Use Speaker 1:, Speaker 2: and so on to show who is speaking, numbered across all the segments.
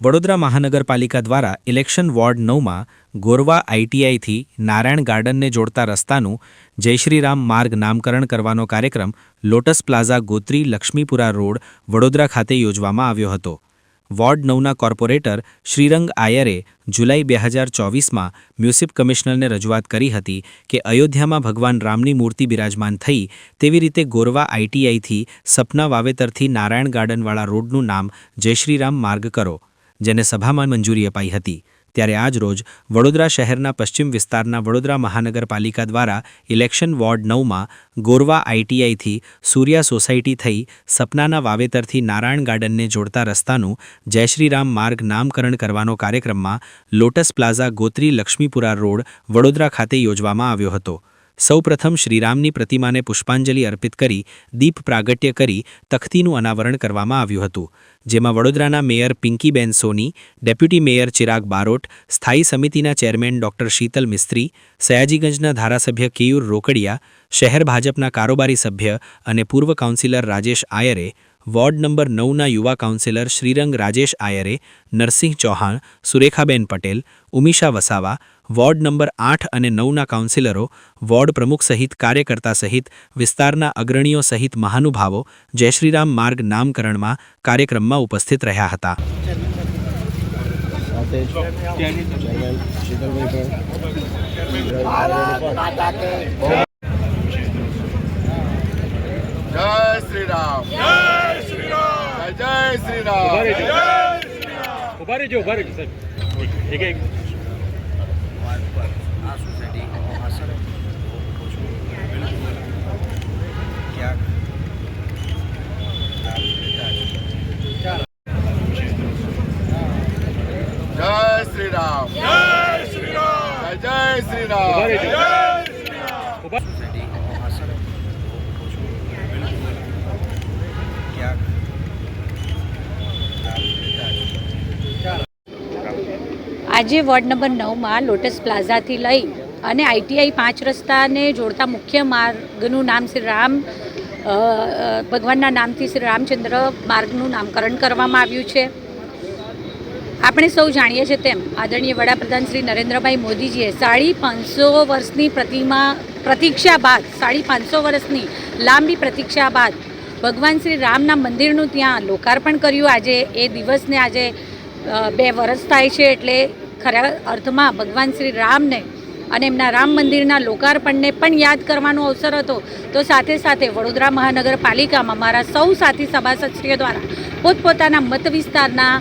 Speaker 1: વડોદરા મહાનગરપાલિકા દ્વારા election ward 9માં Gorwa આઈટીઆઈથી Narayan ગાર્ડનને જોડતા રસ્તાનું જય શ્રી રામ માર્ગ નામકરણ કરવાનો કાર્યક્રમ lotus plaza Gotri Laxmipura road Vadodara ખાતે યોજવામાં આવ્યો હતો. વોર્ડ 9ના કોર્પોરેટર શ્રીરંગ આયરે જુલાઈ 2024માં મ્યુનિસિપ કમિશનરને રજૂઆત કરી હતી કે અયોધ્યામાં ભગવાન રામની મૂર્તિ બિરાજમાન થઈ તેવી રીતે ગોરવા આઈટીઆઈથી સપના વાવેતરથી નારાયણ ગાર્ડનવાળા રોડનું નામ જય શ્રી રામ માર્ગ કરો, જેને સભામાં મંજૂરી અપાઈ હતી. ત્યારે આજ રોજ વડોદરા શહેરના પશ્ચિમ વિસ્તારના વડોદરા મહાનગરપાલિકા દ્વારા ઇલેક્શન વોર્ડ 9માં ગોરવા આઈટીઆઈથી સૂર્યા સોસાયટી થઈ સપનાના વાવેતરથી નારાયણ ગાર્ડનને જોડતા રસ્તાનું જય શ્રી રામ માર્ગ નામકરણ કરવાનો કાર્યક્રમમાં lotus plaza Gotri Laxmipura road Vadodara ખાતે યોજવામાં આવ્યો હતો. સૌપ્રથમ શ્રીરામની પ્રતિમાને પુષ્પાંજલિ અર્પિત કરી દીપ પ્રાગટ્ય કરી તખ્તીનું અનાવરણ કરવામાં આવ્યું હતું, જેમાં વડોદરાના મેયર પિંકીબેન સોની, ડેપ્યુટી મેયર ચિરાગ બારોટ, સ્થાયી સમિતિના ચેરમેન ડોક્ટર શીતલ મિસ્ત્રી, સયાજીગંજના ધારાસભ્ય કેયુર રોકડિયા, શહેર ભાજપના કારોબારી સભ્ય અને પૂર્વ કાઉન્સિલર રાજેશ આયરે, વોર્ડ નંબર 9ના યુવા કાઉન્સિલર શ્રીરંગ રાજેશ આયરે, નરસિંહ ચૌહાણ, સુરેખાબેન પટેલ, ઉમિશા વસાવા, વોર્ડ નંબર 8 અને 9ના કાઉન્સિલરો, વોર્ડ પ્રમુખ સહિત કાર્યકર્તા સહિત વિસ્તારના અગ્રણીઓ સહિત મહાનુભાવો જય શ્રીરામ માર્ગ નામકરણમાં કાર્યક્રમમાં ઉપસ્થિત રહ્યા હતા.
Speaker 2: जय श्री राम, जय श्री राम, जय श्री राम.
Speaker 3: उभारे जो सर ठीक है.
Speaker 2: जय श्री राम, जय श्री राम, जय श्री राम.
Speaker 4: આજે વોર્ડ નંબર 9માં લોટસ પ્લાઝાથી લઈ અને આઈટીઆઈ 5 રસ્તાને જોડતા મુખ્ય માર્ગનું નામ શ્રી રામ ભગવાનના નામથી શ્રી રામચંદ્ર માર્ગનું નામકરણ કરવામાં આવ્યું છે. આપણે સૌ જાણીએ છીએ તેમ આદરણીય વડાપ્રધાન શ્રી નરેન્દ્રભાઈ મોદીજીએ 550 વર્ષની પ્રતીક્ષા બાદ 550 વર્ષની લાંબી પ્રતીક્ષા બાદ ભગવાન શ્રી રામના મંદિરનું ત્યાં લોકાર્પણ કર્યું. આજે એ દિવસને આજે 2 વર્ષ થાય છે, એટલે ખરા અર્થમાં ભગવાન શ્રી રામને અને એમના રામ મંદિરના લોકાર્પણને પણ યાદ કરવાનો અવસર હતો. તો સાથે સાથે વડોદરા મહાનગરપાલિકામાં મારા સૌ સાથી સભાસદશ્રીઓ દ્વારા પોતપોતાના મત વિસ્તારના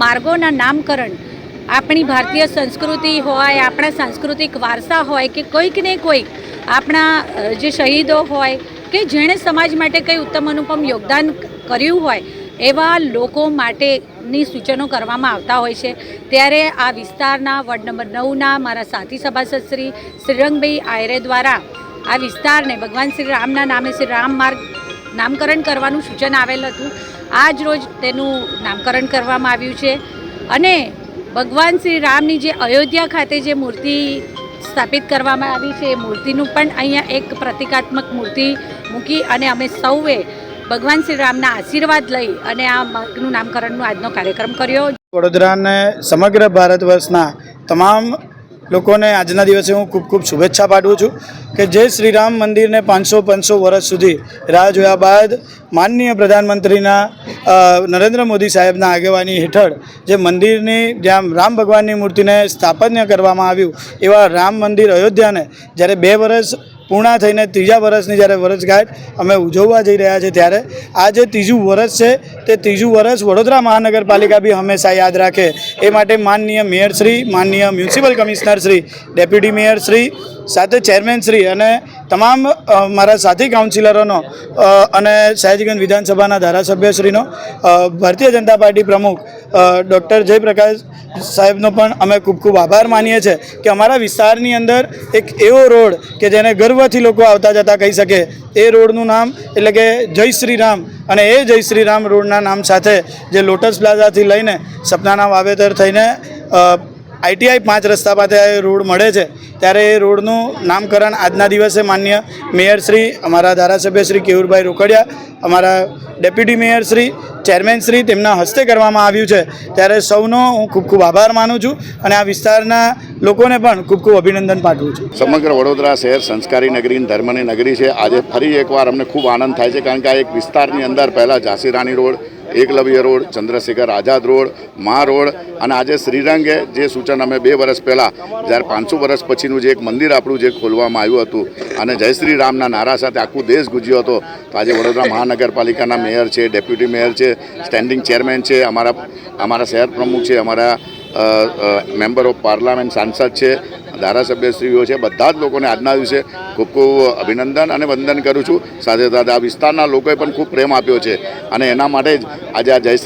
Speaker 4: માર્ગોના નામકરણ આપણી ભારતીય સંસ્કૃતિ હોય, આપણા સાંસ્કૃતિક વારસા હોય કે કોઈક ને કોઈક આપણા જે શહીદો હોય કે જેણે સમાજ માટે કંઈ ઉત્તમ અનુપમ યોગદાન કર્યું હોય એવા લોકો માટેની સૂચનો કરવામાં આવતા હોય છે. ત્યારે આ વિસ્તારના વોર્ડ નંબર 9ના મારા સાથી સભાસદ શ્રી શ્રીરંગભાઈ આયરે દ્વારા આ વિસ્તારને ભગવાન શ્રી રામના નામે શ્રી રામ માર્ગ નામકરણ કરવાનું સૂચન આવેલ હતું. આજ રોજ તેનું નામકરણ કરવામાં આવ્યું છે અને ભગવાન શ્રી રામની જે અયોધ્યા ખાતે જે મૂર્તિ સ્થાપિત કરવામાં આવી છે એ મૂર્તિનું પણ અહીંયા એક પ્રતિકાત્મક મૂર્તિ મૂકી અને અમે સૌએ ભગવાન શ્રી રામના આશીર્વાદ લઈ અને આ માર્ગનું નામકરણનો આજનો કાર્યક્રમ કર્યો.
Speaker 5: વડોદરાને સમગ્ર ભારત વર્ષના તમામ લોકોને આજના દિવસે હું ખૂબ ખૂબ શુભેચ્છા પાઠવું છું કે જે શ્રી રામ મંદિરને 550 વર્ષ સુધી રાહ જોયા બાદ માનનીય પ્રધાનમંત્રીના નરેન્દ્ર મોદી સાહેબના આગેવાની હેઠળ જે મંદિરની જ્યાં રામ ભગવાનની મૂર્તિને સ્થાપન્ય કરવામાં આવ્યું એવા રામ મંદિર અયોધ્યાને જ્યારે 2 વર્ષ પૂર્ણ થઈને 3જા વર્ષની જ્યારે વર્ષગાંઠ અમે ઉજવવા જઈ રહ્યા છીએ, ત્યારે આ જે 3જું વર્ષ છે તે 3જું વર્ષ વડોદરા મહાનગરપાલિકા બી હંમેશા યાદ રાખે એ માટે માનનીય મેયરશ્રી, માનનીય મ્યુનિસિપલ કમિશનરશ્રી, ડેપ્યુટી મેયરશ્રી સાથે ચેરમેનશ્રી અને તમામ મારા સાથી કાઉન્સિલરોનો અને સયાજીગંજ વિધાનસભાના ધારાસભ્યશ્રીનો, ભારતીય જનતા પાર્ટી પ્રમુખ ડૉક્ટર જયપ્રકાશ સાહેબનો પણ અમે ખૂબ ખૂબ આભાર માનીએ છીએ કે અમારા વિસ્તારની અંદર એક એવો રોડ કે જેને ગર્વથી લોકો આવતા જતા કહી શકે એ રોડનું નામ એટલે કે જય શ્રી રામ, અને એ જય શ્રી રામ રોડના નામ સાથે જે લોટસ પ્લાઝાથી લઈને સપનાના વાવેતર થઈને ITI 5 રસ્તા પાસે રોડ મળે છે ત્યારે એ રોડનું નામકરણ આજના દિવસે માન્ય મેયર શ્રી, અમારા ધારાસભ્ય શ્રી કેવુરભાઈ રોકડિયા, અમારા deputy mayor Shri, chairman Shri તેમના હસ્તે કરવામાં આવ્યું છે ત્યારે સૌનો હું ખૂબ ખૂબ આભાર માનું છું અને આ વિસ્તારના લોકોને પણ ખૂબ ખૂબ અભિનંદન પાઠવું છું.
Speaker 6: સમગ્ર વડોદરા શહેર સંસ્કારી નગરી અને ધર્મની નગરી છે. આજે ફરી એકવાર અમને ખૂબ આનંદ થાય છે કારણ કે આ એક વિસ્તારની અંદર પહેલાં ઝાંસી રાણી road, Eklavya road, Chandrashekhar Azad road, મા રોડ અને આજે શ્રીરંગે જે સૂચન અમે 2 વર્ષ પહેલાં જ્યારે 500 વર્ષ પછીનું જે એક મંદિર આપણું જે ખોલવામાં આવ્યું હતું અને જય શ્રી રામના નારા સાથે આખું દેશ ગુંજ્યો હતો, તો આજે વડોદરા મહાનગરપાલિકાના મેયર છે, ડેપ્યુટી મેયર છે, સ્ટેન્ડિંગ ચેરમેન છે, અમારા શહેર પ્રમુખ છે, અમારા મેમ્બર ઓફ પાર્લામેન્ટ સાંસદ છે, ધારાસભ્યશ્રીઓ છે, બધા જ લોકોને આજના દિવસે ખૂબ ખૂબ અભિનંદન અને વંદન કરું છું. સાથે સાથે આ વિસ્તારના લોકોએ પણ ખૂબ પ્રેમ આપ્યો છે અને એના માટે જ આજે આ જય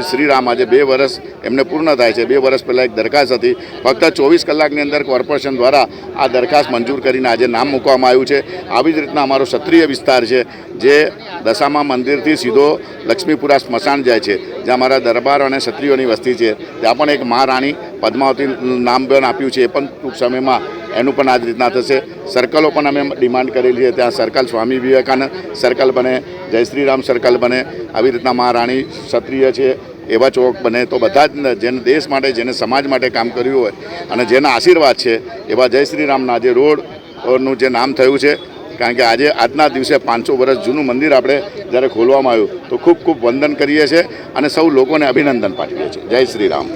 Speaker 6: શ્રી રામ આજે 2 વર્ષ એમને પૂર્ણ થાય છે. 2 વર્ષ પહેલાં એક દરખાસ્ત હતી, ફક્ત 24 કલાકની અંદર કોર્પોરેશન દ્વારા આ દરખાસ્ત મંજૂર કરીને આજે નામ મૂકવામાં આવ્યું છે. આવી જ રીતના અમારો ક્ષત્રિય વિસ્તાર છે જે દશામા મંદિરથી સીધો લક્ષ્મીપુરા સ્મશાન જાય છે, જ્યાં અમારા દરબાર અને ક્ષત્રિયોની વસ્તી છે. ત્યાં પણ એક મહારાણી પદ્માવતી નામ પણ આપ્યું છે, એ પણ ટૂંક સમયમાં એનું પણ આ જ રીતના થશે. સર્કલો પણ અમે ડિમાન્ડ કરેલી છે, ત્યાં સર્કલ સ્વામી વિવેકાનંદ સર્કલ બને, જય શ્રી રામ સર્કલ બને, આવી રીતના મહારાણી ક્ષત્રિય છે એવા ચોક બને. તો બધા જ જેને દેશ માટે, જેને સમાજ માટે કામ કર્યું હોય અને જેના આશીર્વાદ છે એવા જય શ્રી રામના જે રોડનું જે નામ થયું છે, કારણ કે આજના દિવસે 500 વર્ષ જૂનું મંદિર આપણે જ્યારે ખોલવામાં આવ્યું તો ખૂબ ખૂબ વંદન કરીએ છીએ અને સૌ લોકોને અભિનંદન પાઠવીએ છીએ. જય શ્રી રામ.